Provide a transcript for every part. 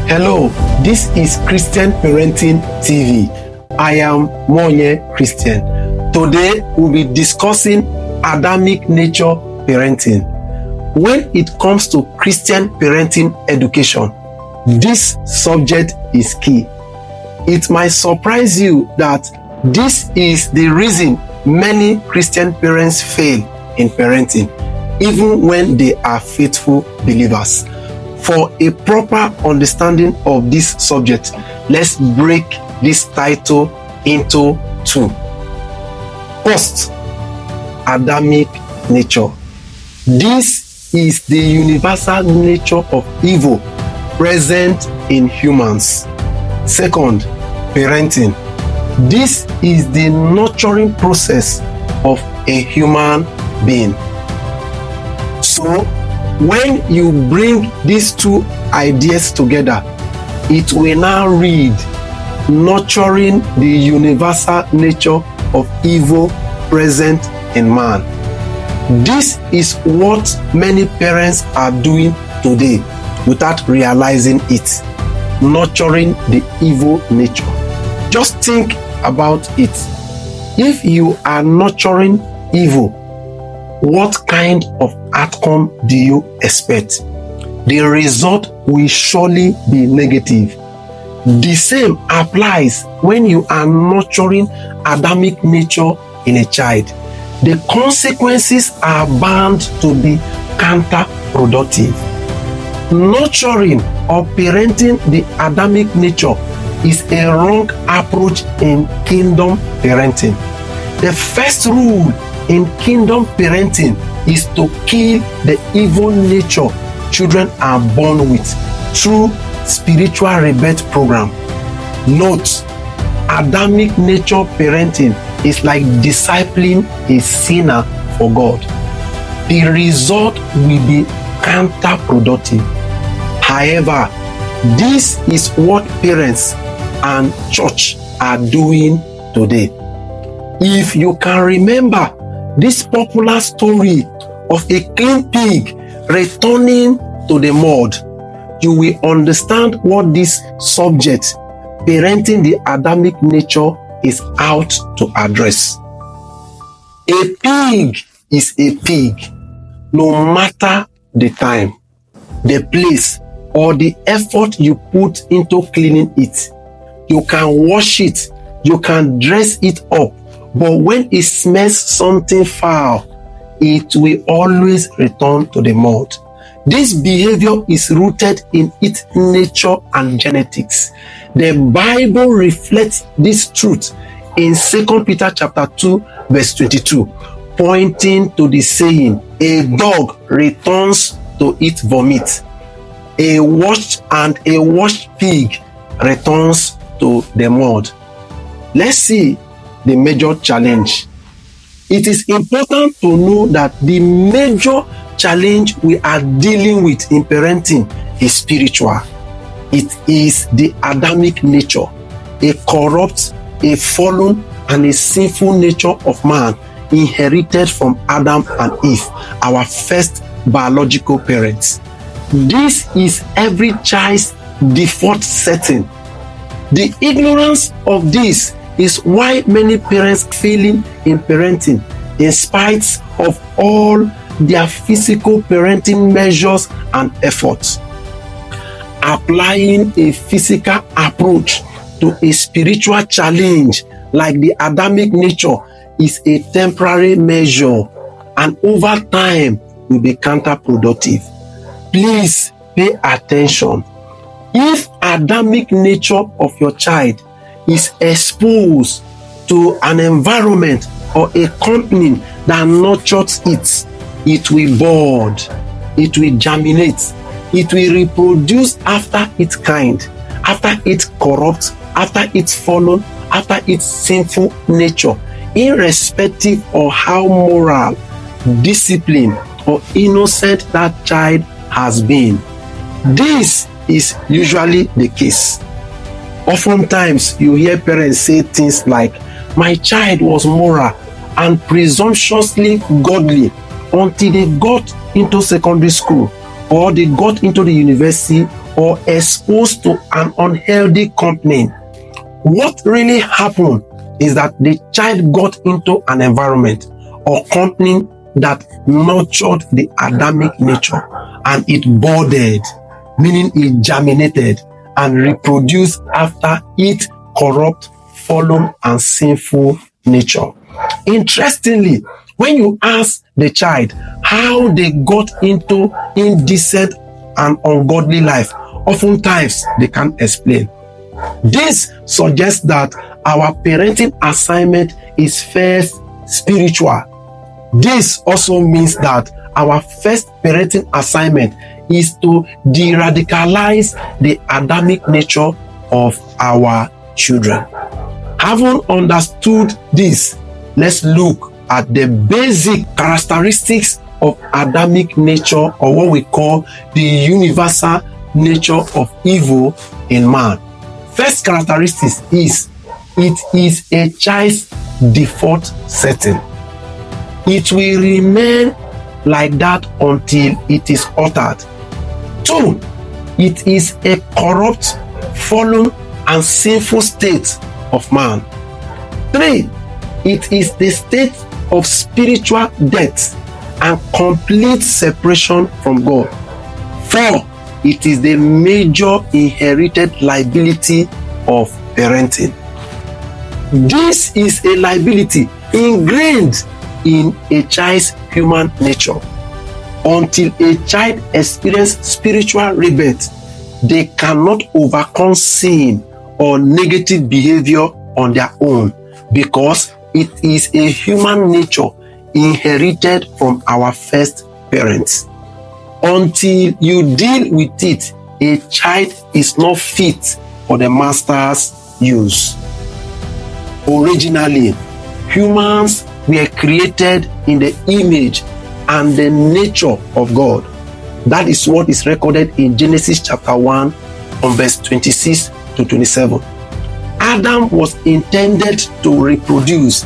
Hello, this is Christian Parenting TV. I am Monye Christian. Today we'll be discussing Adamic Nature Parenting. When it comes to Christian parenting education, this subject is key. It might surprise you that this is the reason many Christian parents fail in parenting, even when they are faithful believers. For a proper understanding of this subject, let's break this title into two. First, Adamic nature. This is the universal nature of evil present in humans. Second, parenting. This is the nurturing process of a human being. So, when you bring these two ideas together, it will now read nurturing the universal nature of evil present in man. This is what many parents are doing today without realizing it, nurturing the evil nature. Just think about it. If you are nurturing evil, what kind of outcome do you expect? The result will surely be negative. The same applies when you are nurturing Adamic nature in a child. The consequences are bound to be counterproductive. Nurturing or parenting the Adamic nature is a wrong approach in kingdom parenting. The first rule in kingdom parenting is to kill the evil nature children are born with through spiritual rebirth program. Note, Adamic nature parenting is like discipling a sinner for God. The result will be counterproductive. However, this is what parents and church are doing today. If you can remember this popular story of a clean pig returning to the mud, you will understand what this subject, parenting the Adamic nature, is out to address. A pig is a pig, no matter the time, the place, or the effort you put into cleaning it. You can wash it, you can dress it up, but when it smells something foul, it will always return to the mud. This behavior is rooted in its nature and genetics. The Bible reflects this truth in 2 Peter chapter 2, verse 22, pointing to the saying, a dog returns to its vomit. A washed pig returns to the mud. Let's see the major challenge. It is important to know that the major challenge we are dealing with in parenting is spiritual. It is the Adamic nature, a corrupt, a fallen, and a sinful nature of man inherited from Adam and Eve, our first biological parents. This is every child's default setting. The ignorance of this is why many parents failing in parenting in spite of all their physical parenting measures and efforts. Applying a physical approach to a spiritual challenge like the Adamic nature is a temporary measure and over time will be counterproductive. Please pay attention. If Adamic nature of your child is exposed to an environment or a company that nurtures it, it will bud, it will germinate, it will reproduce after its kind, after its corrupt, after its fallen, after its sinful nature, irrespective of how moral, disciplined, or innocent that child has been. This is usually the case. Oftentimes, you hear parents say things like, my child was moral and presumptuously godly until they got into secondary school, or they got into the university, or exposed to an unhealthy company, what really happened is that the child got into an environment or company that nurtured the Adamic nature, and it budded, meaning it germinated and reproduced after its corrupt, fallen, and sinful nature. Interestingly, when you ask the child how they got into indecent and ungodly life, oftentimes they can't explain. This suggests that our parenting assignment is first spiritual. This also means that our first parenting assignment is to de-radicalize the Adamic nature of our children. Having understood this, let's look at the basic characteristics of Adamic nature, or what we call the universal nature of evil in man. First characteristic is it is a child's default setting. It will remain like that until it is altered. 2, it is a corrupt, fallen, and sinful state of man. 3, it is the state of spiritual death and complete separation from God. 4, it is the major inherited liability of parenting. This is a liability ingrained in a child's human nature. Until a child experiences spiritual rebirth, they cannot overcome sin or negative behavior on their own, because it is a human nature inherited from our first parents. Until you deal with it, a child is not fit for the master's use. Originally, humans were created in the image and the nature of God. That is what is recorded in Genesis chapter 1 from verse 26 to 27. Adam was intended to reproduce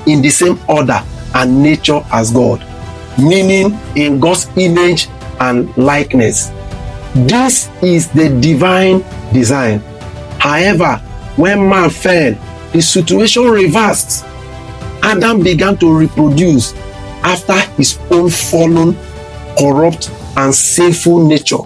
in the same order and nature as God, meaning in God's image and likeness. This is the divine design. However, when man fell, the situation reversed. Adam began to reproduce after his own fallen, corrupt, and sinful nature,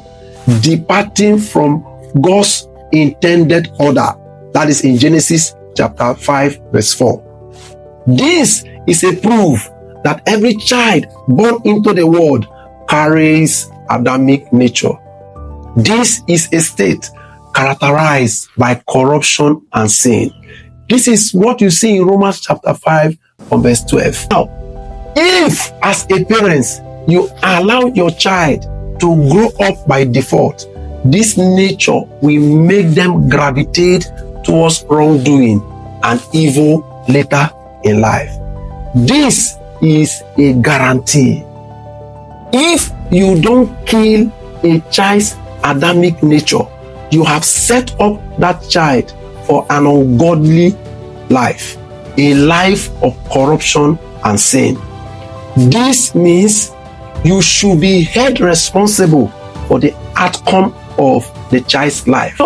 departing from God's intended order. That is in Genesis chapter 5 verse 4. This is a proof that every child born into the world carries Adamic nature. This is a state characterized by corruption and sin. This is what you see in Romans chapter 5 from verse 12. Now, if as a parent you allow your child to grow up by default, this nature will make them gravitate towards wrongdoing and evil later in life. This is a guarantee. If you don't kill a child's Adamic nature, you have set up that child for an ungodly life, a life of corruption and sin. This means you should be held responsible for the outcome of the child's life.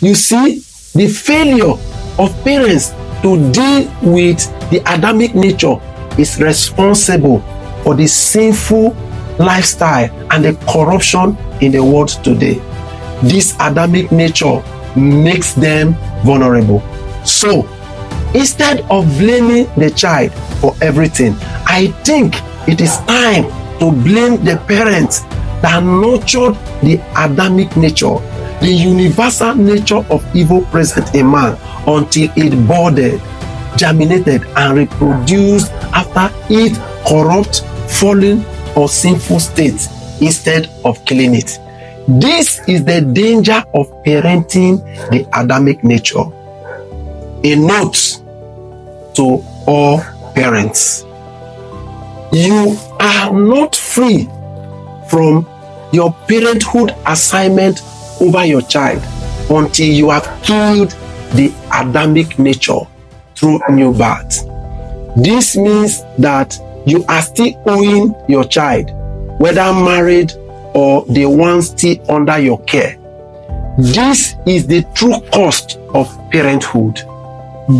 You see, the failure of parents to deal with the Adamic nature is responsible for the sinful lifestyle and the corruption in the world today. This Adamic nature makes them vulnerable. So, instead of blaming the child for everything, I think it is time to blame the parents that nurtured the Adamic nature, the universal nature of evil present in man, until it budded, germinated, and reproduced after its corrupt, fallen, or sinful state, instead of killing it. This is the danger of parenting the Adamic nature. A note to all parents: you are not free from your parenthood assignment over your child until you have killed the Adamic nature through new birth. This means that you are still owing your child, whether married or the ones still under your care. This is the true cost of parenthood.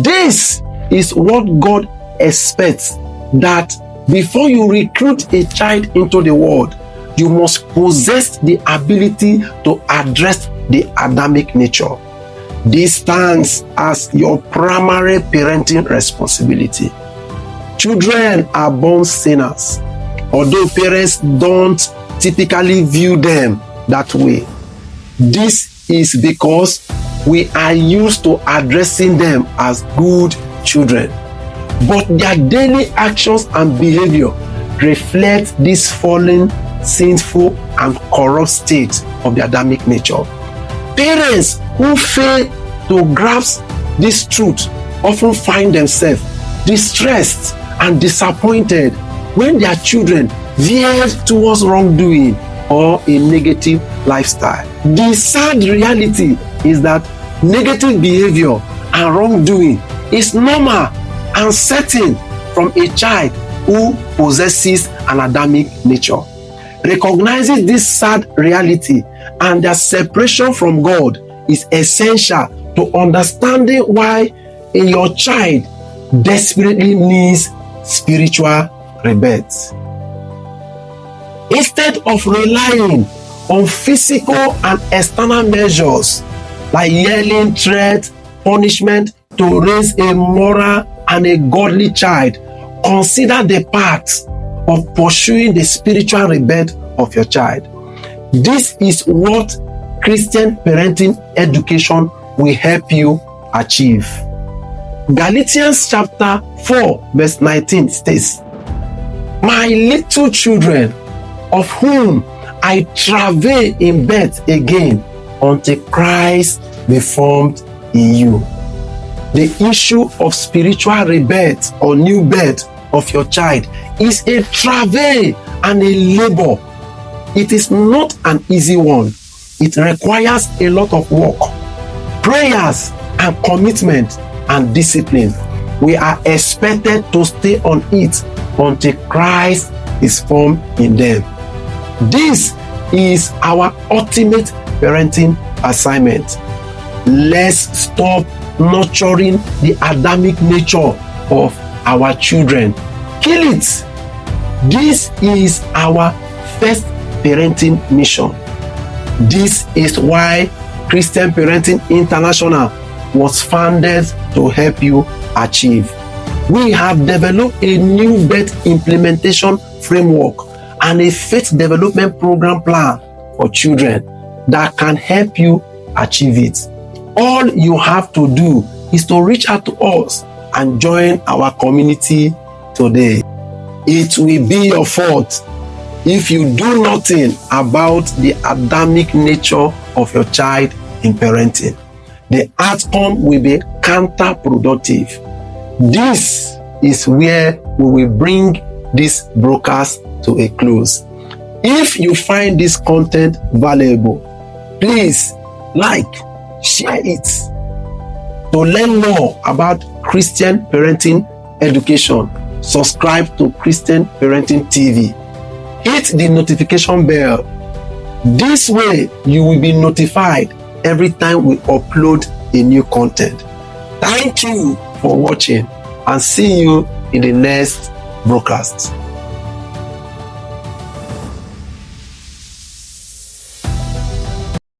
This is what God expects, that before you recruit a child into the world, you must possess the ability to address the Adamic nature. This stands as your primary parenting responsibility. Children are born sinners, although parents don't typically view them that way. This is because we are used to addressing them as good children, but their daily actions and behavior reflect this fallen, sinful, and corrupt state of the Adamic nature. Parents who fail to grasp this truth often find themselves distressed and disappointed when their children veer towards wrongdoing or a negative lifestyle. The sad reality is that negative behavior and wrongdoing is normal and certain from a child who possesses an Adamic nature. Recognizing this sad reality and their separation from God is essential to understanding why your child desperately needs spiritual rebirth. Instead of relying on physical and external measures like yelling, threat, punishment to raise a moral and a godly child, consider the path of pursuing the spiritual rebirth of your child. This is what Christian parenting education will help you achieve. Galatians chapter 4 verse 19 states, "My little children, of whom I travail in birth again until Christ be formed in you." The issue of spiritual rebirth or new birth of your child is a travail and a labor. It is not an easy one. It requires a lot of work, prayers, and commitment and discipline. We are expected to stay on it until Christ is formed in them. This is our ultimate parenting assignment. Let's stop nurturing the Adamic nature of our children. Kill it. This is our first parenting mission. This is why Christian Parenting International was founded to help you achieve. We have developed a new birth implementation framework and a faith development program plan for children that can help you achieve it. All you have to do is to reach out to us and join our community today. It will be your fault if you do nothing about the Adamic nature of your child in parenting. The outcome will be counterproductive. This is where we will bring this broadcast to a close. If you find this content valuable, please like, share it. To learn more about Christian parenting education, subscribe to Christian Parenting TV. Hit the notification bell. This way you will be notified every time we upload a new content. Thank you for watching and see you in the next broadcast.